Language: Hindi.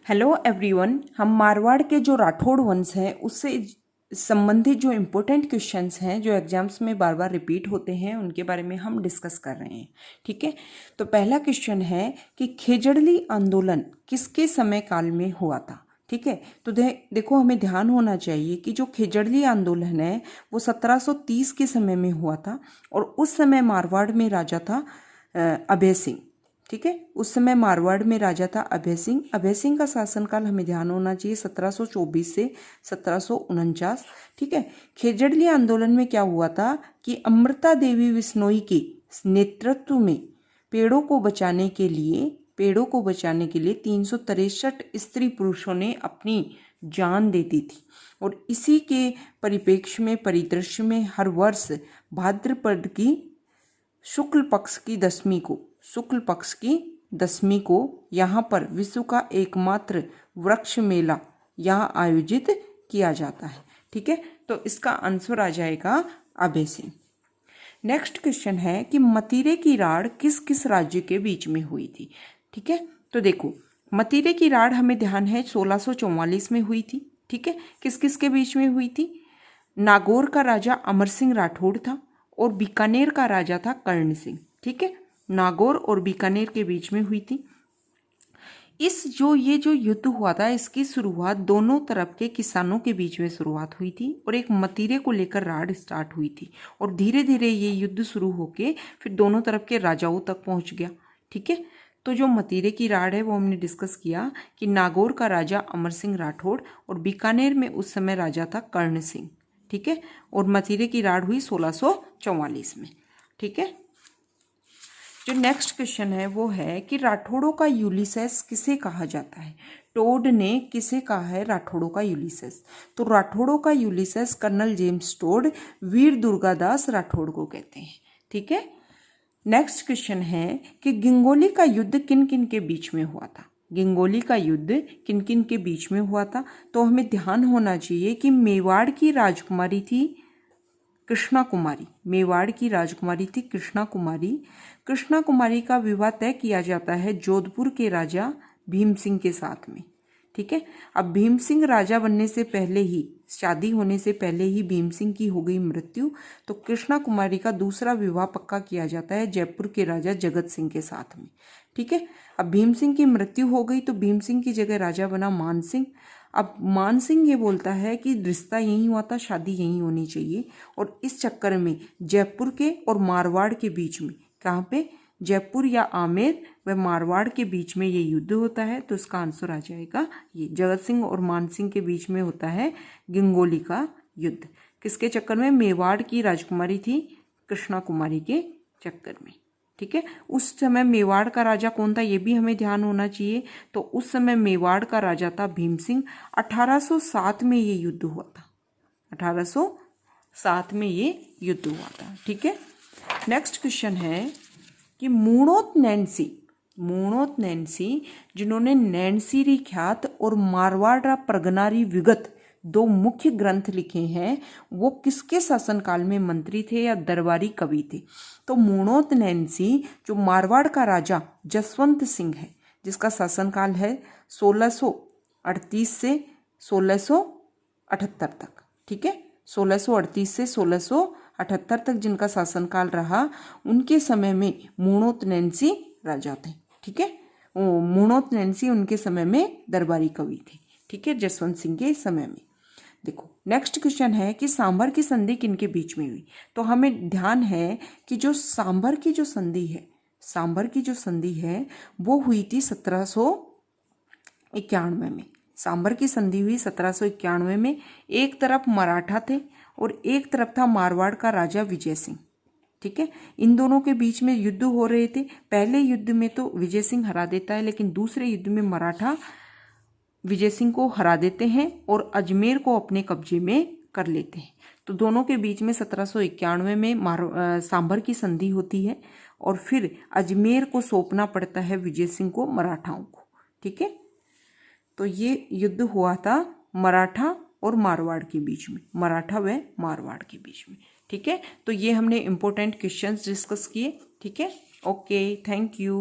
हेलो एवरीवन, हम मारवाड़ के जो राठौड़ वंश हैं उससे संबंधित जो इम्पोर्टेंट क्वेश्चंस हैं जो एग्जाम्स में बार बार रिपीट होते हैं उनके बारे में हम डिस्कस कर रहे हैं। ठीक है, तो पहला क्वेश्चन है कि खेजड़ली आंदोलन किसके समय काल में हुआ था। ठीक है, तो देखो हमें ध्यान होना चाहिए कि जो खेजड़ली आंदोलन है वो 1730 के समय में हुआ था और उस समय मारवाड़ में राजा था अभय सिंह। ठीक है, उस समय मारवाड़ में राजा था अभय सिंह। अभय सिंह का शासनकाल हमें ध्यान होना चाहिए 1724 से 1749। ठीक है, खेजड़ली आंदोलन में क्या हुआ था कि अमृता देवी बिश्नोई के नेतृत्व में पेड़ों को बचाने के लिए 363 स्त्री पुरुषों ने अपनी जान दे दी थी और इसी के परिदृश्य में हर वर्ष भाद्रपद की शुक्ल पक्ष की दसवीं को यहाँ पर विश्व का एकमात्र वृक्ष मेला यहाँ आयोजित किया जाता है। ठीक है, तो इसका आंसर आ जाएगा अभय सिंह। नेक्स्ट क्वेश्चन है कि मतीरे की राड़ किस किस राज्य के बीच में हुई थी। ठीक है, तो देखो मतीरे की राड़ हमें ध्यान है 1644 में हुई थी। ठीक है, किस किस के बीच में हुई थी। नागौर का राजा अमर सिंह राठौड़ था और बीकानेर का राजा था कर्ण सिंह। ठीक है, नागौर और बीकानेर के बीच में हुई थी। ये जो युद्ध हुआ था इसकी शुरुआत दोनों तरफ के किसानों के बीच में शुरुआत हुई थी और एक मतीरे को लेकर राड़ स्टार्ट हुई थी और धीरे धीरे ये युद्ध शुरू होके फिर दोनों तरफ के राजाओं तक पहुंच गया। ठीक है, तो जो मतीरे की राड़ है वो हमने डिस्कस किया कि नागौर का राजा अमर सिंह राठौड़ और बीकानेर में उस समय राजा था कर्ण सिंह। ठीक है, और मतीरे की राड़ हुई 1644 में। ठीक है, जो नेक्स्ट क्वेश्चन है वो है कि राठौड़ों का यूलिसेस किसे कहा जाता है। टोड ने किसे कहा है राठौड़ों का यूलिसेस। तो राठौड़ों का यूलिसेस कर्नल जेम्स टोड वीर दुर्गादास राठौड़ को कहते हैं। ठीक है, नेक्स्ट क्वेश्चन है कि गिंगोली का युद्ध किन किन के बीच में हुआ था। गिंगोली का युद्ध किन किन के बीच में हुआ था, तो हमें ध्यान होना चाहिए कि मेवाड़ की राजकुमारी थी कृष्णा कुमारी। मेवाड़ की राजकुमारी थी कृष्णा कुमारी। कृष्णा कुमारी का विवाह तय किया जाता है जोधपुर के राजा भीम सिंह के साथ में। ठीक है, अब भीम सिंह राजा बनने से पहले ही, शादी होने से पहले ही भीम सिंह की हो गई मृत्यु, तो कृष्णा कुमारी का दूसरा विवाह पक्का किया जाता है जयपुर के राजा जगत सिंह के साथ में। ठीक है, अब भीम सिंह की मृत्यु हो गई तो भीम सिंह की जगह राजा बना मान सिंह। अब मान सिंह ये बोलता है कि रिश्ता यहीं हुआ था, शादी यहीं होनी चाहिए, और इस चक्कर में जयपुर के और मारवाड़ के बीच में, कहाँ पे, जयपुर या आमेर व मारवाड़ के बीच में ये युद्ध होता है। तो इसका आंसर आ जाएगा ये जगत सिंह और मान सिंह के बीच में होता है गिंगोली का युद्ध। किसके चक्कर में, मेवाड़ की राजकुमारी थी कृष्णा कुमारी के चक्कर में। ठीक है, उस समय मेवाड़ का राजा कौन था ये भी हमें ध्यान होना चाहिए। तो उस समय मेवाड़ का राजा था भीम सिंह। 1807 में ये युद्ध हुआ था। 1807 में ये युद्ध हुआ था। ठीक है, नेक्स्ट क्वेश्चन है कि मूणोत नैन्सी जिन्होंने नैन्सीरी ख्यात और मारवाड़ा प्रगनारी विगत दो मुख्य ग्रंथ लिखे हैं, वो किसके शासनकाल में मंत्री थे या दरबारी कवि थे। तो मूणोत नैन्सी जो मारवाड़ का राजा जसवंत सिंह है, जिसका शासनकाल है 1638 से 1678 तक। ठीक है, 1638 से 1678 तक जिनका शासनकाल रहा, उनके समय में मूणोत नैन्सी राजा थे। ठीक है, मूणोत नैन्सी उनके समय में दरबारी कवि थे। ठीक है, जसवंत सिंह के समय में। देखो नेक्स्ट क्वेश्चन है कि सांभर की संधि किनके बीच में हुई। तो हमें ध्यान है कि जो सांभर की जो संधि है वो हुई थी 1791 में। सांभर की संधि हुई 1791 में। एक तरफ मराठा थे और एक तरफ था मारवाड़ का राजा विजय सिंह। ठीक है, इन दोनों के बीच में युद्ध हो रहे थे। पहले युद्ध में तो विजय सिंह हरा देता है, लेकिन दूसरे युद्ध में मराठा विजय सिंह को हरा देते हैं और अजमेर को अपने कब्जे में कर लेते हैं। तो दोनों के बीच में 1791 में सांभर की संधि होती है और फिर अजमेर को सौंपना पड़ता है विजय सिंह को, मराठाओं को। ठीक है, तो ये युद्ध हुआ था मराठा और मारवाड़ के बीच में, मराठा व मारवाड़ के बीच में। ठीक है, तो ये हमने इंपॉर्टेंट क्वेश्चंस डिस्कस किए। ठीक है, ओके, थैंक यू।